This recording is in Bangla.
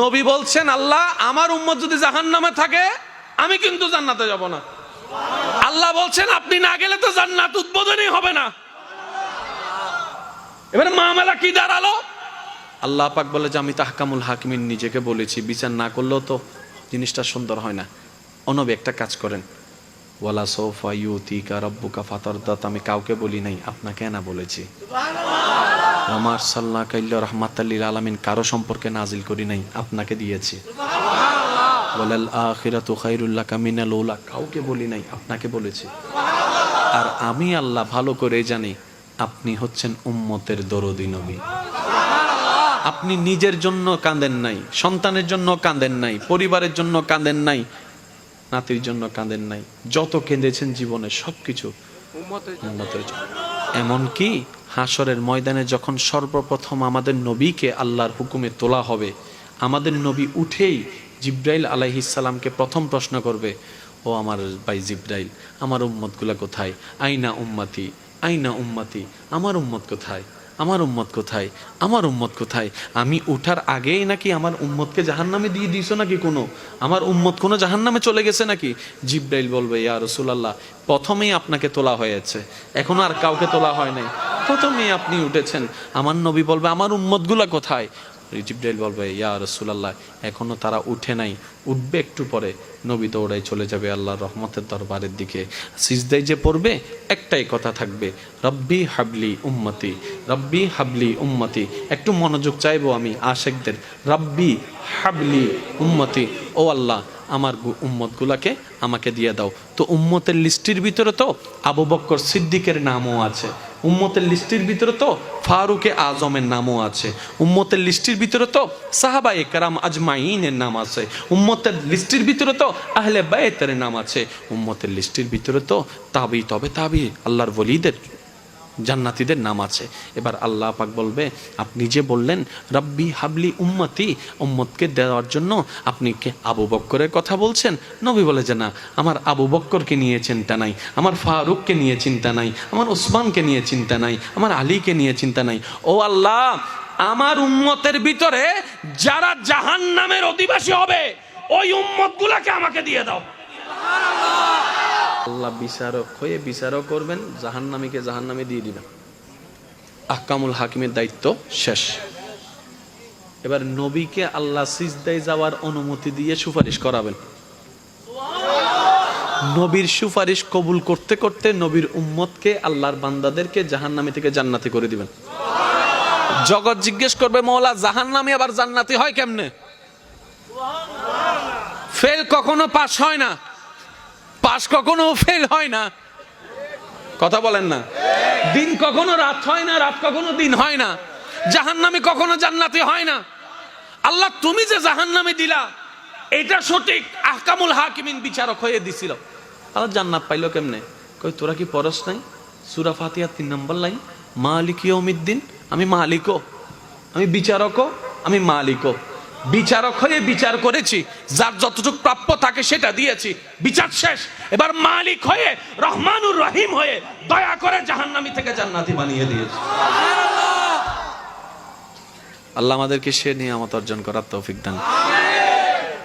নবী বলছেন, আল্লাহ আমার উম্মত যদি জাহান্নামে থাকে আমি কিন্তু জান্নাতে যাব না। আল্লাহ বলছেন আপনি না গেলে তো জান্নাত উদ্বোধনই হবে না। এবারে মামলা কি দাঁড়ালো? আল্লাহ পাক বলে যে আমি তাহকামুল হাকিমিন নিজেকে বলেছি, বিচার না করলেও তো জিনিসটা সুন্দর হয় না। অনবী একটা কাজ করেন, ওয়ালা সৌফা ইউতিকা রাব্বুকা ফাতারদাত, আমি কাউকে বলি নাই, আপনাকে না বলেছি। আমার সাল্লাহ কাইল্লা রাহমাতাল লিল আলামিন কারো সম্পর্কে নাজিল করি নাই, আপনাকে দিয়েছি। ওয়ালাল আখিরাতু খায়রুল লাকা মিনাল উলা, কাউকে বলি নাই, আপনাকে বলেছি। আর আমি আল্লাহ ভালো করে জানি আপনি হচ্ছেন উম্মতের দরদি নবী। আপনি নিজের জন্য কাঁদেন নাই, সন্তানের জন্য কাঁদেন নাই, পরিবারের জন্য কাঁদেন নাই, নাতির জন্য কাঁদেন নাই, যত কেঁদেছেন জীবনে সবকিছু উম্মতের জন্য। এমনকি হাসরের ময়দানে যখন সর্বপ্রথম আমাদের নবীকে আল্লাহর হুকুমে তোলা হবে, আমাদের নবী উঠেই জিব্রাইল আলাইহিস সালামকে প্রথম প্রশ্ন করবে, ও আমার ভাই জিব্রাইল, আমার উম্মতগুলা কোথায়? আইনা উম্মতি, আইনা উম্মতি, আমার উম্মত কোথায়, আমার উম্মত কোথায়, আমার উম্মত কোথায়? আমি উঠার আগেই নাকি আমার উম্মতকে জাহান্নামে দিয়ে দিয়েছো নাকি? আমার উম্মত কোনো জাহান্নামে চলে গেছে নাকি? জিব্রাইল বলবে, ইয়া রাসূলুল্লাহ, প্রথমেই আপনাকে তোলা হয়েছে, এখনো আর কাউকে তোলা হয় নাই, প্রথমেই আপনি উঠেছেন। আমার নবী বলবে, আমার উম্মতগুলা কোথায়? জিব্রাইল বলবে, ইয়া রাসূলুল্লাহ, এখনো তারা উঠে নাই, উঠবে একটু পরে। নবী দৌড়াই চলে যাবে আল্লাহর রহমতের দরবারের দিকে। সিজদায় যে পড়বে একটাই কথা থাকবে, রব্বি হাবলি উম্মতি, রব্বি হাবলি উম্মতি। একটু মনোযোগ চাইবো আমি আশেকদের, রব্বি হাবলি উম্মতি, ও আল্লাহ আমার উম্মতগুলাকে আমাকে দিয়ে দাও। তো উম্মতের লিস্টির ভিতরে তো আবু বকর সিদ্দিকের নামও আছে, উম্মতের লিস্টির ভিতরে তো ফারুকে আজমের নামও আছে, উম্মতের লিস্টির ভিতরে তো সাহাবায়ে কেরাম আজমাইনের নাম আছে, উম্মতের লিস্টির ভিতরে তো আহলে বাইতের নাম আছে, উম্মতের লিস্টির ভিতরে তো তাবি তবে তাবি আল্লাহর ওলিদের জান্নাতীদের নাম আছে। এবার আল্লাহ পাক বলবে, আপনি যে বললেন রব্বি হাবলি উম্মতি, উম্মতকে দেওয়ার জন্য আপনি কে আবু বক্করের কথা বলছেন? নবী বলে যে না, আমার আবু বক্করকে নিয়ে চিন্তা নাই, আমার ফারুককে নিয়ে চিন্তা নাই, আমার ওসমানকে নিয়ে চিন্তা নাই, আমার আলীকে নিয়ে চিন্তা নাই। ও আল্লাহ, আমার উম্মতের ভিতরে যারা জাহান্নামের অধিবাসী হবে ওই উম্মতগুলাকে আমাকে দিয়ে দাও। আল্লাহ বিচারক হয়ে বিচারও করবেন, জাহান্নামীকে জাহান্নামে দিয়ে দিবেন। আহকামুল হাকিমের দায়িত্ব শেষ। এবার নবীকে আল্লাহ সিজদায় যাওয়ার অনুমতি দিয়ে সুপারিশ করাবেন। নবীর সুপারিশ কবুল করতে করতে নবীর উম্মতকে, আল্লাহর বান্দাদেরকে জাহান্নামী থেকে জান্নাতি করে দিবেন। জগৎ জিজ্ঞেস করবে, মওলা জাহান্নামী আবার জান্নাতি হয় কেমনে? ফেল কখনো পাস হয় না, পাস কখনো ফেল হয় না, কথা বলেন না। দিন কখনো রাত হয় না, রাত কখনো দিন হয় না, জাহান্নামী কখনো জান্নাতি হয় না। আল্লাহ তুমি যে জাহান্নামে দিলা এটা সঠিক, আহকামুল হাকিমিন বিচারক হয়ে দিছিল। আল্লাহ জান্নাত পাইলো কেমনে? কই তোরা কি পরশ নাই? সূরা ফাতিহা 3 নম্বর লাইন, মালিক ইয়াউমিদ্দিন, আমি মালিকও, আমি বিচারকও, আমি মালিকও। বিচারক হয়ে বিচার করেছি, যার যতটুকু প্রাপ্য থাকে সেটা দিয়েছি, বিচার শেষ। এবার মালিক হয়ে, রহমানুর রহিম হয়ে দয়া করে জাহান্নামী থেকে জান্নাতি বানিয়ে দিয়েছি। আল্লাহ আমাদেরকে সে নিয়ামত অর্জন করার তৌফিক দান।